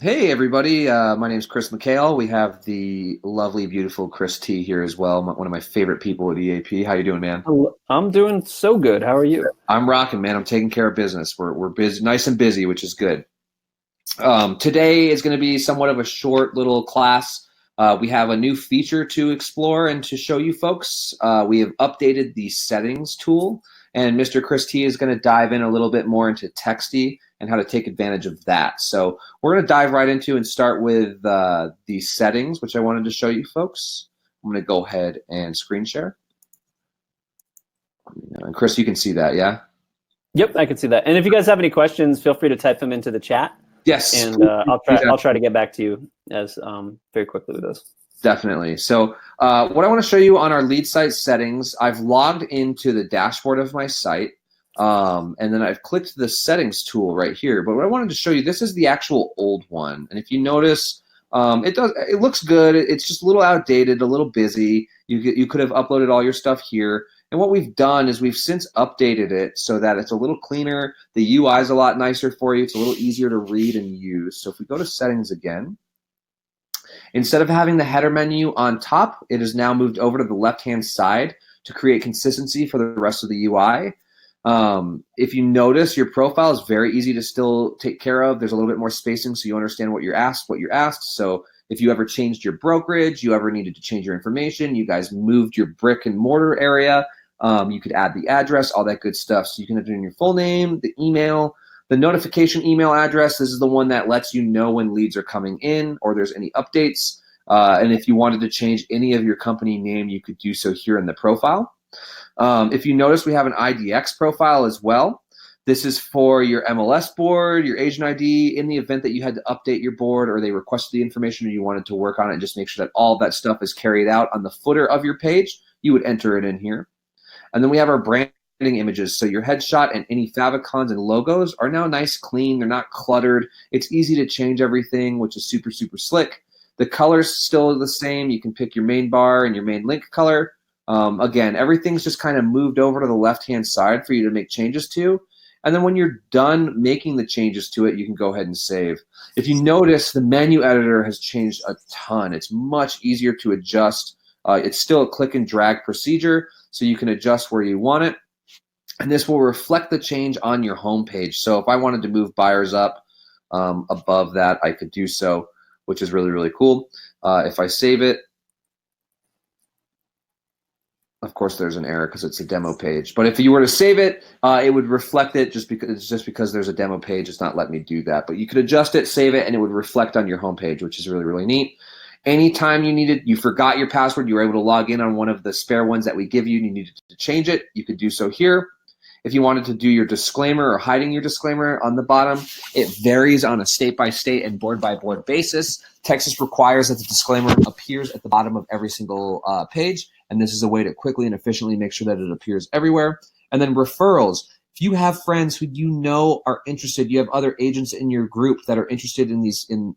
Hey everybody, my name is Chris McHale. We have the lovely, beautiful Chris T here as well, one of my favorite people at EAP. How you doing, man? I'm doing so good. How are you? I'm rocking, man. I'm taking care of business. We're busy, nice and busy, which is good. Today is going to be somewhat of a short little class. We have a new feature to explore and to show you folks. We have updated the settings tool, and Mr. Chris T is going to dive in a little bit more into Texty and how to take advantage of that. So we're going to dive right into and start with the settings, which I wanted to show you folks. I'm going to go ahead and screen share. And Chris, you can see that, yeah? Yep, I can see that. And if you guys have any questions, feel free to type them into the chat. Yes. And I'll try to get back to you as very quickly with those. Definitely. So what I want to show you on our lead site settings, I've logged into the dashboard of my site, and then I've clicked the settings tool right here. But what I wanted to show you, this is the actual old one. And if you notice, it looks good. It's just a little outdated, a little busy. You could have uploaded all your stuff here. And what we've done is we've since updated it so that it's a little cleaner. The UI is a lot nicer for you. It's a little easier to read and use. So if we go to settings again, instead of having the header menu on top, it is now moved over to the left-hand side to create consistency for the rest of the UI. If you notice, your profile is very easy to still take care of. There's a little bit more spacing so you understand what you're asked. So if you ever changed your brokerage, you ever needed to change your information, you guys moved your brick and mortar area, you could add the address, all that good stuff. So you can enter in your full name, the email, the notification email address. This is the one that lets you know when leads are coming in or there's any updates. And if you wanted to change any of your company name, you could do so here in the profile. If you notice, we have an IDX profile as well. This is for your MLS board, your agent ID, in the event that you had to update your board or they requested the information or you wanted to work on it and just make sure that all that stuff is carried out on the footer of your page, you would enter it in here. And then we have our branding images. So your headshot and any favicons and logos are now nice, clean. They're not cluttered. It's easy to change everything, which is super, super slick. The color's still the same. You can pick your main bar and your main link color. Again, everything's just kind of moved over to the left-hand side for you to make changes to. And then when you're done making the changes to it, you can go ahead and save. If you notice, the menu editor has changed a ton. It's much easier to adjust. It's still a click and drag procedure, so you can adjust where you want it. And this will reflect the change on your home page. So if I wanted to move buyers up above that, I could do so, which is really, really cool. If I save it, of course, there's an error because it's a demo page. But if you were to save it, it would reflect it just because there's a demo page. It's not letting me do that. But you could adjust it, save it, and it would reflect on your home page, which is really, really neat. Anytime you forgot your password, you were able to log in on one of the spare ones that we give you and you needed to change it, you could do so here. If you wanted to do your disclaimer or hiding your disclaimer on the bottom, it varies on a state-by-state and board-by-board basis. Texas requires that the disclaimer appears at the bottom of every single page, and this is a way to quickly and efficiently make sure that it appears everywhere. And then referrals. If you have friends who you know are interested, you have other agents in your group that are interested in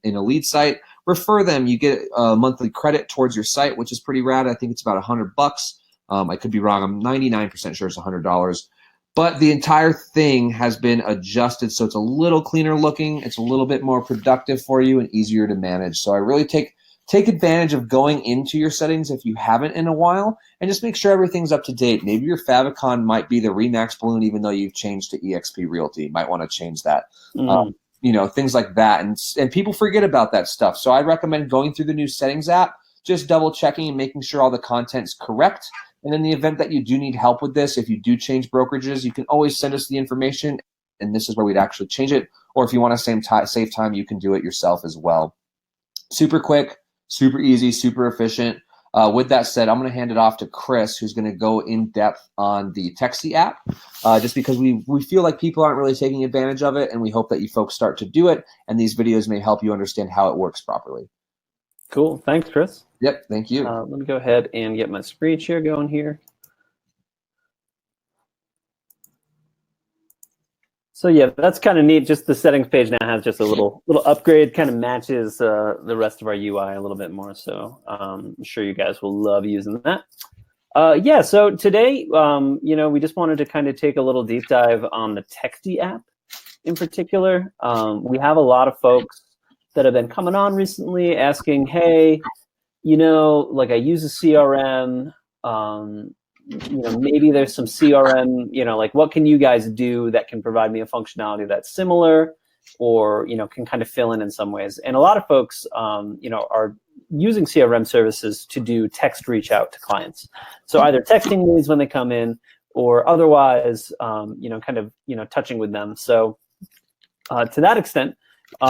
in a lead site, refer them. You get a monthly credit towards your site, which is pretty rad. I think it's about $100. I could be wrong. I'm 99% sure it's $100. But the entire thing has been adjusted so it's a little cleaner looking. It's a little bit more productive for you and easier to manage. So I really take advantage of going into your settings if you haven't in a while and just make sure everything's up to date. Maybe your favicon might be the Remax balloon even though you've changed to eXp Realty. You might want to change that. Things like that. And people forget about that stuff. So I recommend going through the new settings app, just double checking and making sure all the content's correct. And in the event that you do need help with this, if you do change brokerages, you can always send us the information, and this is where we'd actually change it. Or if you want to save time, you can do it yourself as well. Super quick, super easy, super efficient. With that said, I'm going to hand it off to Chris, who's going to go in depth on the Texty app, just because we feel like people aren't really taking advantage of it, and we hope that you folks start to do it, and these videos may help you understand how it works properly. Cool. Thanks, Chris. Yep, thank you. Let me go ahead and get my screen share going here. So yeah, that's kind of neat. Just the settings page now has just a little upgrade, kind of matches the rest of our UI a little bit more. So I'm sure you guys will love using that. Yeah, so today, we just wanted to kind of take a little deep dive on the Texty app in particular. We have a lot of folks that have been coming on recently asking, hey, like I use a CRM, maybe there's some CRM, like what can you guys do that can provide me a functionality that's similar or, can kind of fill in some ways. And a lot of folks, are using CRM services to do text reach out to clients. So either texting leads when they come in or otherwise, touching with them. So to that extent,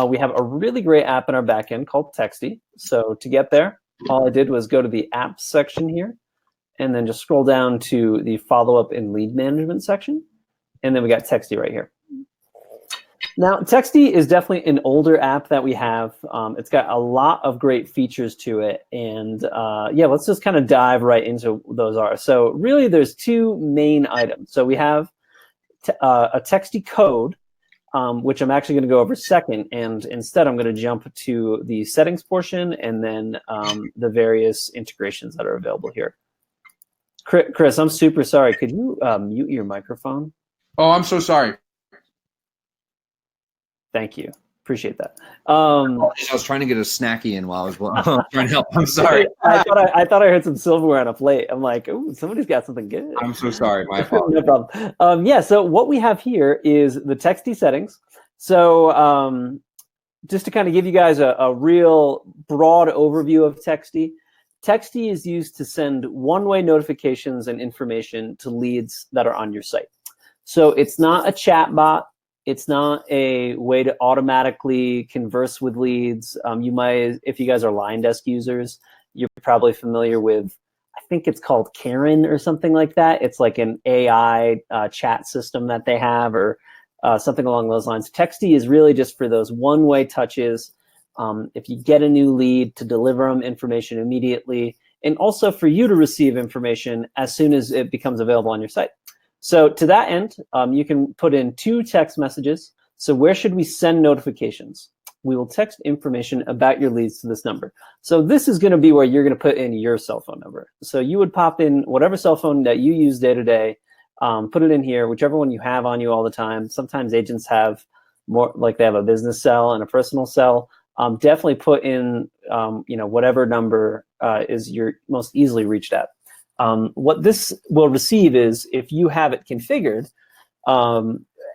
we have a really great app in our backend called Texty. So to get there, all I did was go to the apps section here and then just scroll down to the follow-up and lead management section. And then we got Texty right here. Now, Texty is definitely an older app that we have. It's got a lot of great features to it. And let's just kind of dive right into those are. So really, there's two main items. So we have a Texty code, which I'm actually going to go over second. And instead, I'm going to jump to the settings portion and then the various integrations that are available here. Chris, I'm super sorry. Could you mute your microphone? Oh, I'm so sorry. Thank you. Appreciate that. I was trying to get a snacky in while I was trying to help. I'm sorry. I thought I heard some silverware on a plate. I'm like, ooh, somebody's got something good. I'm so sorry. My fault. No problem. So what we have here is the Texty settings. So just to kind of give you guys a real broad overview of Texty, Texty is used to send one-way notifications and information to leads that are on your site. So it's not a chat bot. It's not a way to automatically converse with leads. You might, if you guys are Line Desk users, you're probably familiar with, I think it's called Karen or something like that. It's like an AI chat system that they have or something along those lines. Texty is really just for those one-way touches. If you get a new lead, to deliver them information immediately, and also for you to receive information as soon as it becomes available on your site. So to that end, you can put in 2 text messages. So where should we send notifications? We will text information about your leads to this number. So this is going to be where you're going to put in your cell phone number. So you would pop in whatever cell phone that you use day to day, put it in here, whichever one you have on you all the time. Sometimes agents have more, like they have a business cell and a personal cell. Definitely put in, whatever number is your most easily reached at. What this will receive is, if you have it configured,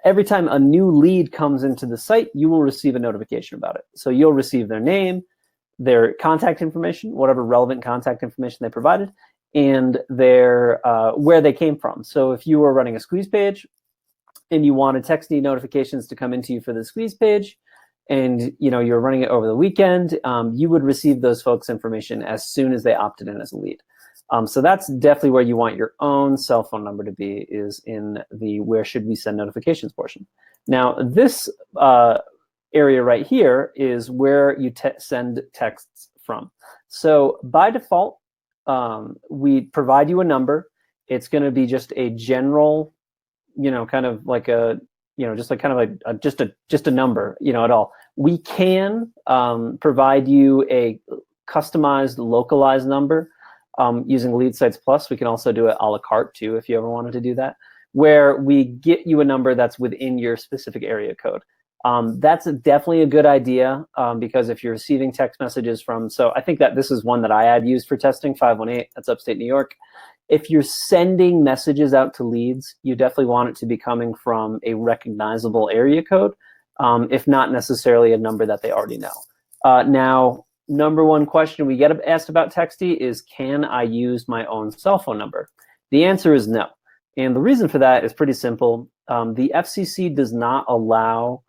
every time a new lead comes into the site, you will receive a notification about it. So you'll receive their name, their contact information, whatever relevant contact information they provided, and their where they came from. So if you were running a squeeze page and you wanted Texty notifications to come into you for the squeeze page, and you're running it over the weekend, you would receive those folks' information as soon as they opted in as a lead. So that's definitely where you want your own cell phone number to be, is in the where should we send notifications portion. Now, this area right here is where you send texts from. So by default, we provide you a number. It's going to be just a general, kind of like a, just like kind of just a number, at all. We can provide you a customized, localized number. Using Lead Sites Plus, we can also do it a la carte too, if you ever wanted to do that, where we get you a number that's within your specific area code. That's definitely a good idea because if you're receiving text messages from, so I think that this is one that I had used for testing, 518, that's upstate New York. If you're sending messages out to leads, you definitely want it to be coming from a recognizable area code, if not necessarily a number that they already know. Now, number one question we get asked about Texty is, can I use my own cell phone number? The answer is no. And the reason for that is pretty simple. The FCC does not allow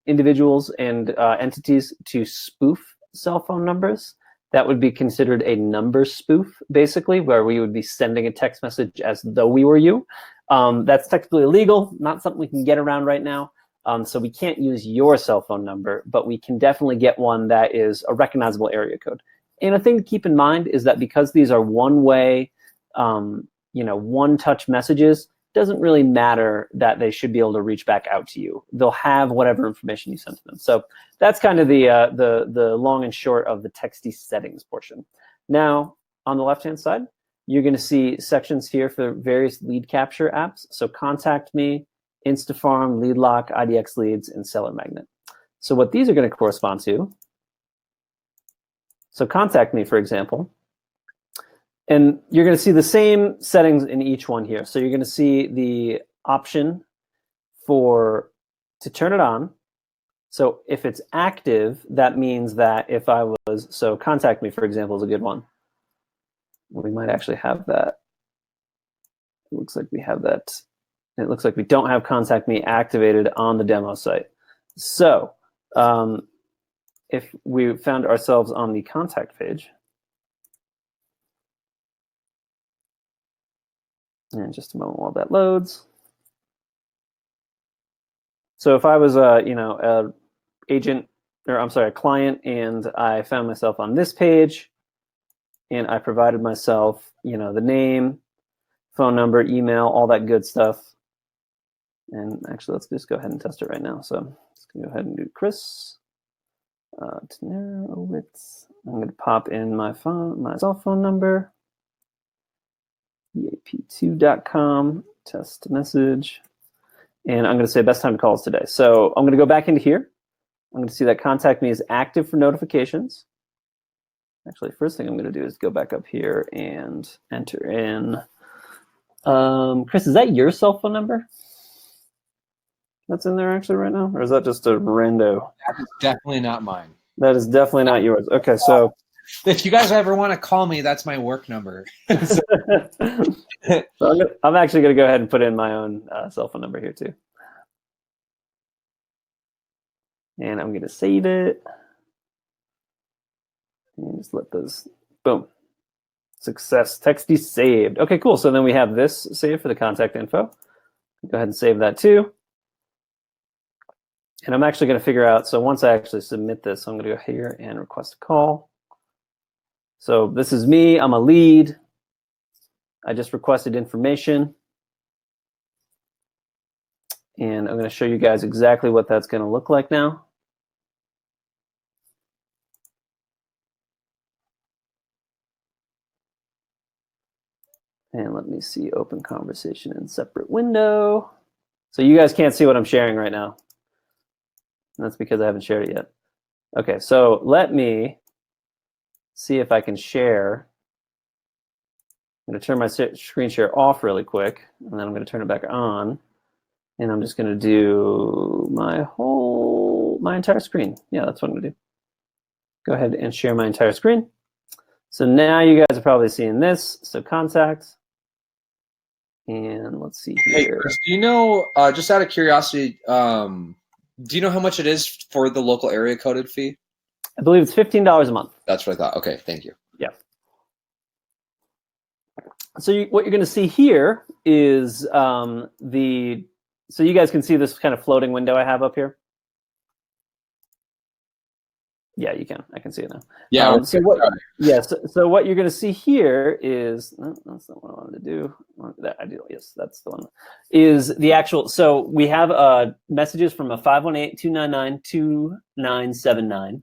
individuals and entities to spoof cell phone numbers. That would be considered a number spoof, basically, where we would be sending a text message as though we were you. That's technically illegal, not something we can get around right now. So we can't use your cell phone number, but we can definitely get one that is a recognizable area code. And a thing to keep in mind is that because these are one-way, one-touch messages, doesn't really matter that they should be able to reach back out to you. They'll have whatever information you send to them. So that's kind of the long and short of the Texty settings portion. Now, on the left-hand side, you're going to see sections here for various lead capture apps. So Contact Me, Instafarm, LeadLock, IDX Leads, and Seller Magnet. So what these are going to correspond to, so contact me, for example, and you're going to see the same settings in each one here. So you're going to see the option to turn it on. So if it's active, that means that if I was, so contact me, for example, is a good one. We might actually have that. It looks like we have that. It looks like we don't have contact me activated on the demo site. So if we found ourselves on the contact page, and just a moment while that loads. So if I was a client, and I found myself on this page, and I provided myself, the name, phone number, email, all that good stuff. And actually, let's just go ahead and test it right now. So let's go ahead and do Chris Tnerowitz. I'm going to pop in my cell phone number, eap2.com, test message. And I'm going to say best time to call is today. So I'm going to go back into here. I'm going to see that contact me is active for notifications. Actually, first thing I'm going to do is go back up here and enter in. Chris, is that your cell phone number that's in there actually right now? Or is that just a rando? That is definitely not mine. That is definitely not yours. Okay, so. If you guys ever want to call me, that's my work number. So I'm actually going to go ahead and put in my own cell phone number here too. And I'm going to save it. And just let those, boom. Success, Texty saved. Okay, cool. So then we have this saved for the contact info. Go ahead and save that too. And I'm actually going to figure out, so once I actually submit this, I'm going to go here and request a call. So this is me, I'm a lead. I just requested information. And I'm going to show you guys exactly what that's going to look like now. And let me see, open conversation in separate window. So you guys can't see what I'm sharing right now. And that's because I haven't shared it yet. Okay, so let me see if I can share. I'm going to turn my screen share off really quick, and then I'm going to turn it back on. And I'm just going to do my entire screen. Yeah, that's what I'm going to do. Go ahead and share my entire screen. So now you guys are probably seeing this. So contacts. And let's see here. Hey, Chris, do you know, just out of curiosity, do you know how much it is for the local area coded fee? I believe it's $15 a month. That's what I thought. Okay, thank you. Yeah. So what you're going to see here is so you guys can see this kind of floating window I have up here. Yeah, you can. I can see it now. Yeah. So what you're going to see here is, no, that's not what I wanted to do. Yes, that's the one. Is the actual, so we have messages from a 518-299-2979.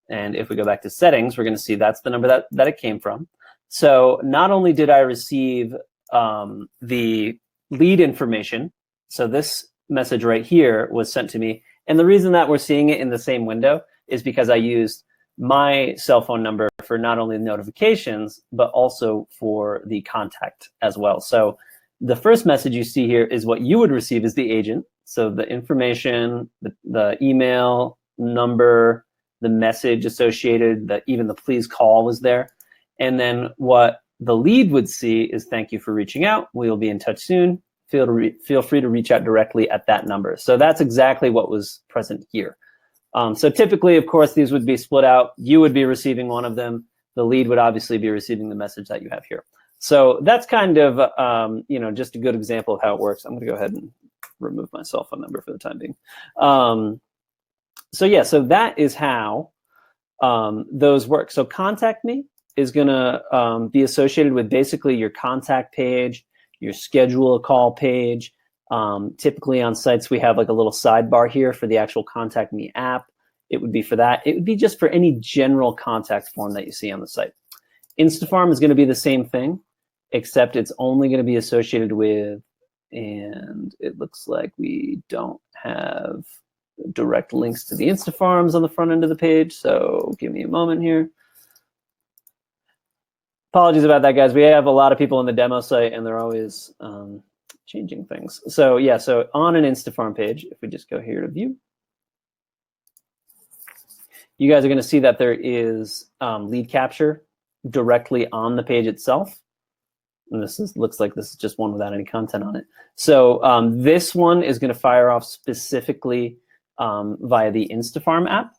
And if we go back to settings, we're going to see that's the number that it came from. So not only did I receive the lead information, so this message right here was sent to me. And the reason that we're seeing it in the same window is because I used my cell phone number for not only the but also for the contact as well. So the first message you see here is what you would receive as the agent. So the information, the email, number, the message associated, even the please call was there. And then what the lead would see is thank you for reaching out. We will be in touch soon. Feel free to reach out directly at that number. So that's exactly what was present here. So typically, of course, these would be split out. You would be receiving one of them. The lead would obviously be receiving the message that you have here. So that's kind of just a good example of how it works. I'm going to go ahead and remove my cell phone number for the time being. So that is how those work. So contact me is going to be associated with basically your contact page, your schedule a call page. Typically on sites, we have like a little sidebar here for the actual Contact Me app. It would be for that. It would be just for any general contact form that you see on the site. Instafarm is going to be the same thing, except it's only going to be associated with, and it looks like we don't have direct links to the Insta farms on the front end of the page. So give me a moment here. Apologies about that, guys. We have a lot of people on the demo site, and they're always changing things. So yeah, so on an Insta farm page, if we just go here to view, you guys are going to see that there is lead capture directly on the page itself. And looks like this is just one without any content on it. So this one is going to fire off specifically via the InstaFarm app.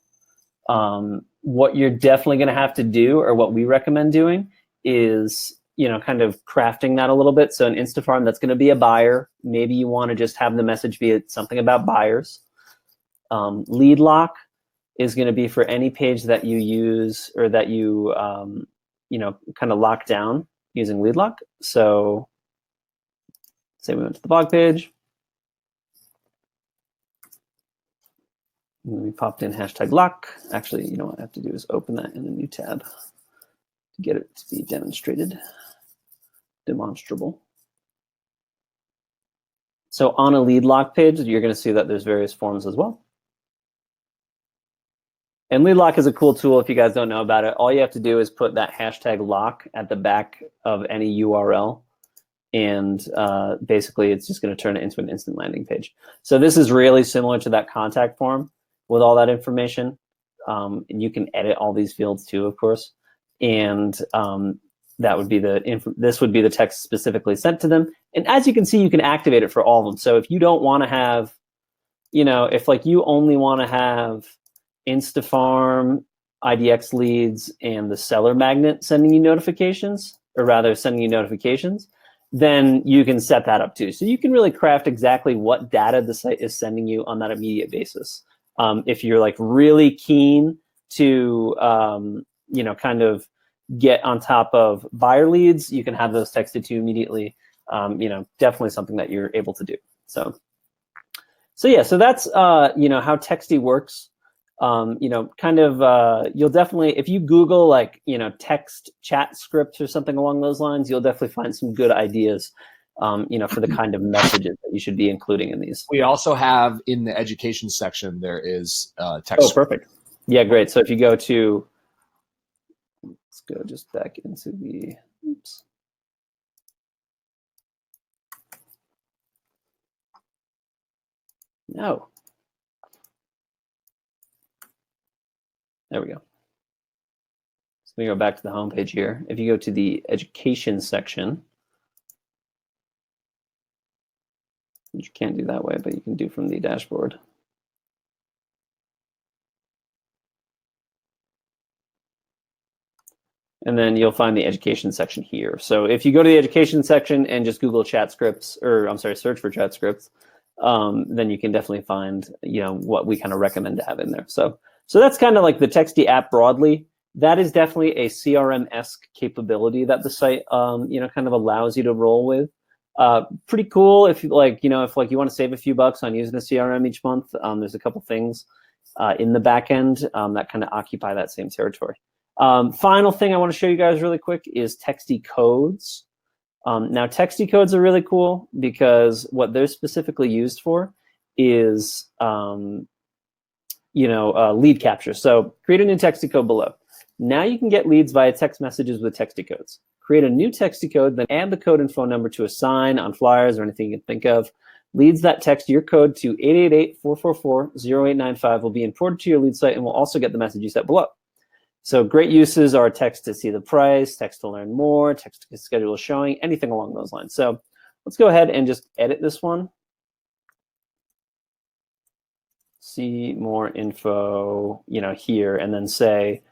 What you're definitely going to have to do, or what we recommend doing, is kind of crafting that a little bit. So an InstaFarm, that's going to be a buyer. Maybe you want to just have the message be something about buyers. Lead lock is going to be for any page that you use or that you kind of lock down using lead lock. So say we went to the blog page. And we popped in hashtag lock. Actually, what I have to do is open that in a new tab to get it to be demonstrable. So on a lead lock page, you're going to see that there's various forms as well. And lead lock is a cool tool if you guys don't know about it. All you have to do is put that hashtag lock at the back of any URL. And basically, it's just going to turn it into an instant landing page. So this is really similar to that contact form with all that information. And you can edit all these fields too, of course. And that would be this would be the text specifically sent to them. And as you can see, you can activate it for all of them. So if you don't want to have, if like you only want to have InstaFarm, IDX leads, and the seller magnet sending you notifications, or rather sending you notifications, then you can set that up too. So you can really craft exactly what data the site is sending you on that immediate basis. If you're like really keen to, kind of get on top of buyer leads, you can have those texted to you immediately. Definitely something that you're able to do. So yeah, so that's, how Texty works. You'll definitely, if you Google text chat scripts or something along those lines, you'll definitely find some good ideas, for the kind of messages that you should be including in these. We also have in the education section, there is text. Oh, perfect. Yeah, great. So if you go to, let's go just back into the, oops. No. There we go. So we go back to the home page here. If you go to the education section, which you can't do that way, but you can do from the dashboard. And then you'll find the education section here. So if you go to the education section and just Google chat scripts, or I'm sorry, search for chat scripts, then you can definitely find, what we kind of recommend to have in there. So that's kind of like the Texty app broadly. That is definitely a CRM-esque capability that the site, kind of allows you to roll with. Pretty cool if you if you want to save a few bucks on using a CRM each month. There's a couple things in the back end that kind of occupy that same territory. Final thing I want to show you guys really quick is Texty codes. Now, Texty codes are really cool because what they're specifically used for is lead capture. So create a new Texty code below. Now you can get leads via text messages with Texty codes. Create a new Texty code, then add the code and phone number to a sign on flyers or anything you can think of. Leads that text your code to 888-444-0895 will be imported to your lead site and will also get the message you set below. So great uses are text to see the price, text to learn more, text to schedule a showing, anything along those lines. So let's go ahead and just edit this one. See more info, here, and then say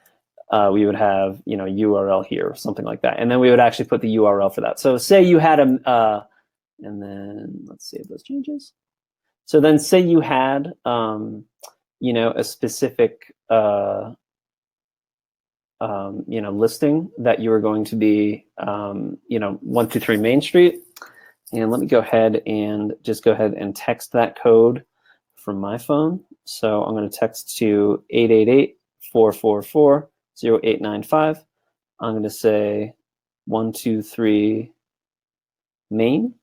we would have, URL here, or something like that. And then we would actually put the URL for that. So say you had and then let's save those changes. So then say you had, a specific, listing that you were going to be, 123 Main Street. And let me go ahead and text that code from my phone. So I'm going to text to 888-444-0895. I'm going to say 123 Main.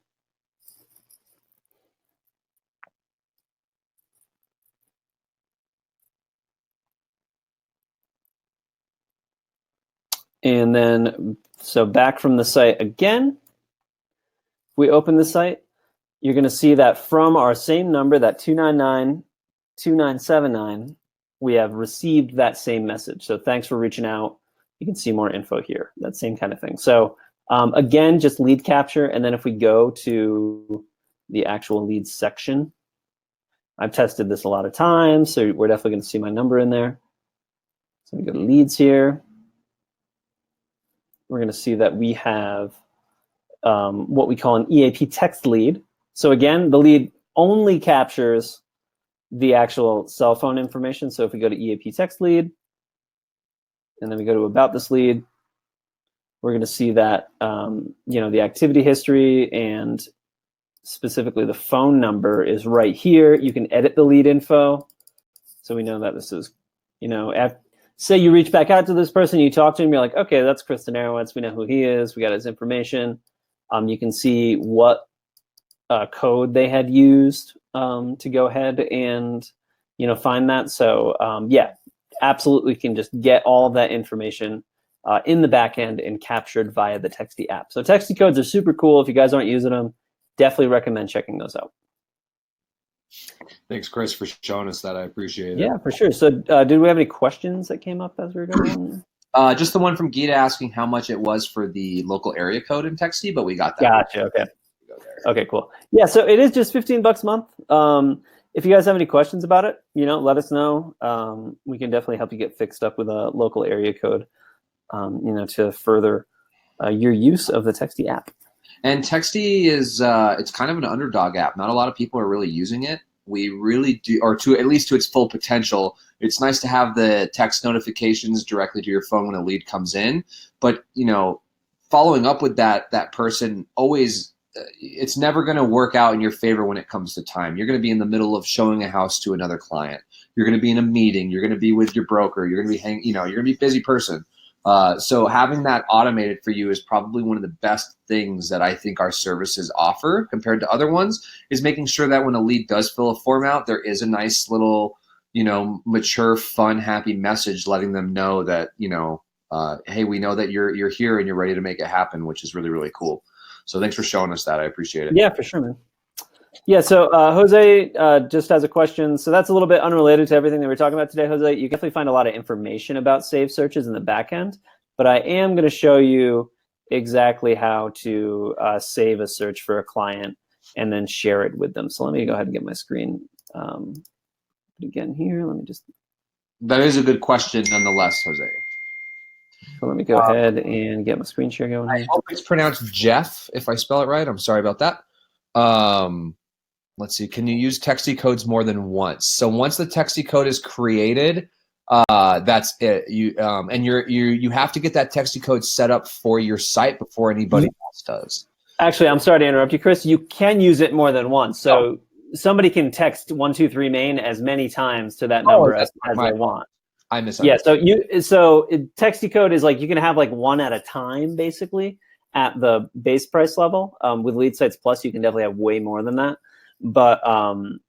And then, so back from the site again, if we open the site, you're going to see that from our same number, that 299-2979, we have received that same message. So thanks for reaching out. You can see more info here, that same kind of thing. So again, just lead capture. And then if we go to the actual leads section, I've tested this a lot of times, so we're definitely going to see my number in there. So we go to leads here. We're going to see that we have what we call an EAP text lead. So again, the lead only captures the actual cell phone information. So if we go to EAP text lead, and then we go to about this lead, we're going to see that the activity history and specifically the phone number is right here. You can edit the lead info. So we know that this is, say you reach back out to this person, you talk to him, you're like, okay, that's Chris Denarowitz. We know who he is. We got his information. You can see what code they had used to go ahead and find that. So yeah, absolutely can just get all of that information in the back end and captured via the Texty app. So Texty codes are super cool. If you guys aren't using them, definitely recommend checking those out. Thanks, Chris, for showing us that. I appreciate it. Yeah, for sure. So did we have any questions that came up as we were going on? Just the one from Gita asking how much it was for the local area code in Texty, but we got that. Gotcha. Okay. Okay, cool. Yeah, so it is just $15 a month. If you guys have any questions about it, let us know. We can definitely help you get fixed up with a local area code, to further your use of the Texty app. And Texty is it's kind of an underdog app. Not a lot of people are really using it. We really do, or at least to its full potential. It's nice to have the text notifications directly to your phone when a lead comes in. But following up with that person always, it's never going to work out in your favor when it comes to time. You're going to be in the middle of showing a house to another client. You're going to be in a meeting. You're going to be with your broker. You're going to be you're going to be a busy person. So having that automated for you is probably one of the best things that I think our services offer compared to other ones, is making sure that when a lead does fill a form out, there is a nice little, mature, fun, happy message letting them know that, hey, we know that you're here and you're ready to make it happen, which is really, really cool. So thanks for showing us that. I appreciate it. Yeah, for sure, man. Yeah, so Jose just has a question. So that's a little bit unrelated to everything that we're talking about today, Jose. You can definitely find a lot of information about saved searches in the back end, but I am going to show you exactly how to save a search for a client and then share it with them. So let me go ahead and get my screen again here. Let me just... That is a good question nonetheless, Jose. So let me go ahead and get my screen share going. I hope it's pronounced Jeff, if I spell it right. I'm sorry about that. Let's see. Can you use Texty codes more than once? So once the Texty code is created, that's it. You have to get that Texty code set up for your site before anybody else does. Actually, I'm sorry to interrupt you, Chris. You can use it more than once. So somebody can text 123 main as many times to that number as they want. I misunderstood. Yeah. So Texty code is like you can have like one at a time, basically, at the base price level. With Lead Sites Plus, you can definitely have way more than that. But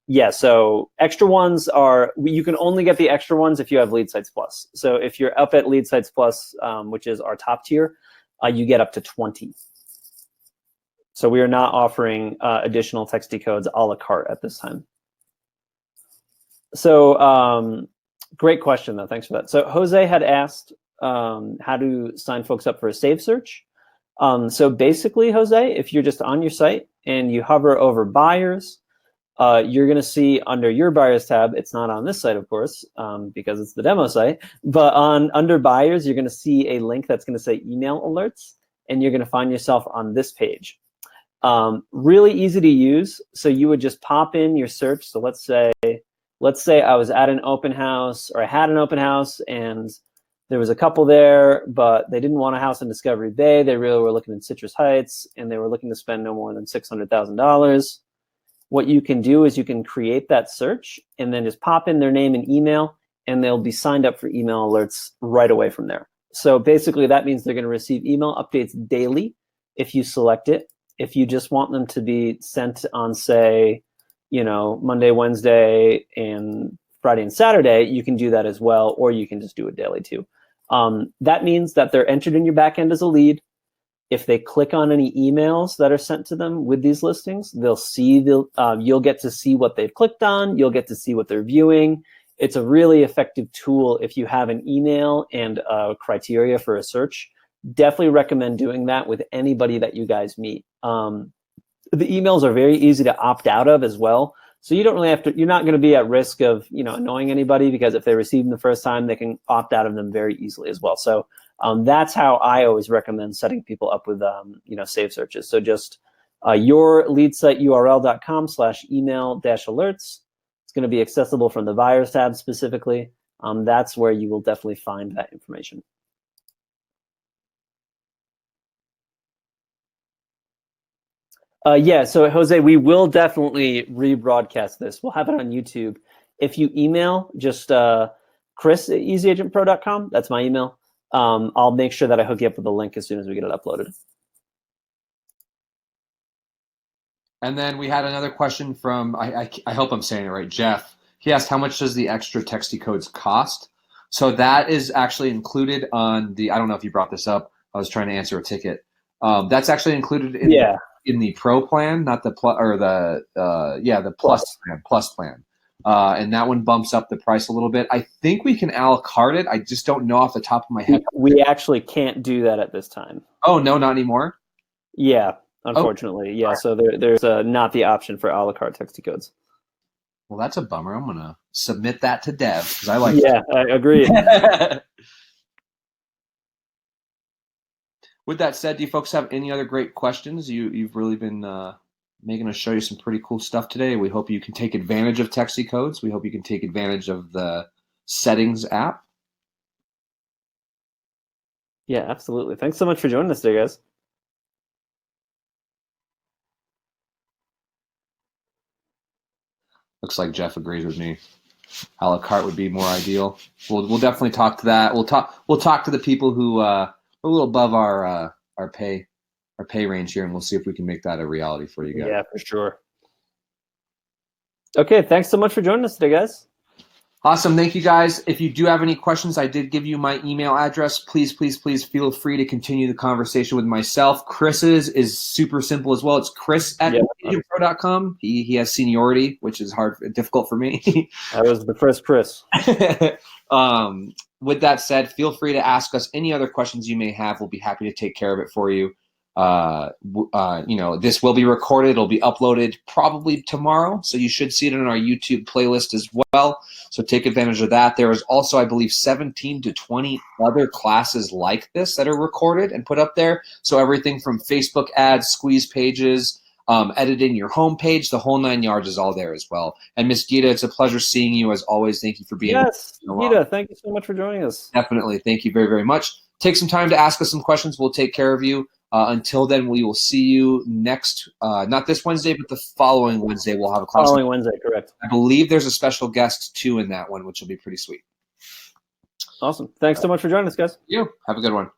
yeah, so extra ones you can only get the extra ones if you have Lead Sites Plus. So if you're up at Lead Sites Plus, which is our top tier, you get up to 20. So we are not offering additional Texty codes a la carte at this time. So great question, though. Thanks for that. So Jose had asked how to sign folks up for a save search. So basically, Jose, if you're just on your site and you hover over buyers, you're going to see under your buyers tab, it's not on this site, of course, because it's the demo site, but under buyers, you're going to see a link that's going to say email alerts, and you're going to find yourself on this page. Really easy to use. So you would just pop in your search. So let's say I was at an open house, or I had an open house, and there was a couple there, but they didn't want a house in Discovery Bay. They really were looking in Citrus Heights, and they were looking to spend no more than $600,000. What you can do is you can create that search and then just pop in their name and email, and they'll be signed up for email alerts right away from there. So basically, that means they're going to receive email updates daily if you select it. If you just want them to be sent on, say, Monday, Wednesday, and Friday and Saturday, you can do that as well, or you can just do it daily too. That means that they're entered in your backend as a lead. If they click on any emails that are sent to them with these listings, they'll see you'll get to see what they've clicked on. You'll get to see what they're viewing. It's a really effective tool if you have an email and a criteria for a search. Definitely recommend doing that with anybody that you guys meet. The emails are very easy to opt out of as well. So you don't really have to, you're not going to be at risk of, annoying anybody, because if they receive them the first time, they can opt out of them very easily as well. So that's how I always recommend setting people up with, save searches. So just yourleadsiteurl.com/email-alerts. It's going to be accessible from the buyers tab specifically. That's where you will definitely find that information. Yeah, so Jose, we will definitely rebroadcast this. We'll have it on YouTube. If you email just Chris@EasyAgentPro.com, that's my email. I'll make sure that I hook you up with the link as soon as we get it uploaded. And then we had another question from, I hope I'm saying it right, Jeff. He asked, how much does the extra Texty codes cost? So that is actually included on the, I don't know if you brought this up. I was trying to answer a ticket. That's actually included in the Pro plan, not the the Plus plan. And that one bumps up the price a little bit. I think we can a la carte it. I just don't know off the top of my head. We actually can't do that at this time. Oh, no, not anymore? Yeah, unfortunately. Oh. Yeah, so there's not the option for a la carte Texty codes. Well, that's a bummer. I'm going to submit that to Dev because I like that. I agree. With that said, do you folks have any other great questions? You've really been making us show you some pretty cool stuff today. We hope you can take advantage of Texty codes. We hope you can take advantage of the settings app. Yeah, absolutely. Thanks so much for joining us today, guys. Looks like Jeff agrees with me. A la carte would be more ideal. We'll definitely talk to that. We'll talk to the people who are a little above our pay range here, and we'll see if we can make that a reality for you guys. Yeah, for sure. Okay, thanks so much for joining us today, guys. Awesome. Thank you, guys. If you do have any questions, I did give you my email address. Please, please, please feel free to continue the conversation with myself. Chris's is super simple as well. It's Chris@EasyAgentPro.com. He has seniority, which is difficult for me. That was the first Chris. With that said, feel free to ask us any other questions you may have. We'll be happy to take care of it for you. This will be recorded. It'll be uploaded probably tomorrow, so you should see it in our YouTube playlist as well. So take advantage of that. There is also, I believe, 17 to 20 other classes like this that are recorded and put up there. So everything from Facebook ads, squeeze pages, editing your homepage, the whole 9 yards is all there as well. And Miss Gita, it's a pleasure seeing you as always. Thank you for being here. Yes, Gita, thank you so much for joining us. Definitely. Thank you very, very much. Take some time to ask us some questions. We'll take care of you. Until then, we will see you next, not this Wednesday, but the following Wednesday. We'll have a class. Following Wednesday, correct. I believe there's a special guest, too, in that one, which will be pretty sweet. Awesome. Thanks so much for joining us, guys. You. Have a good one.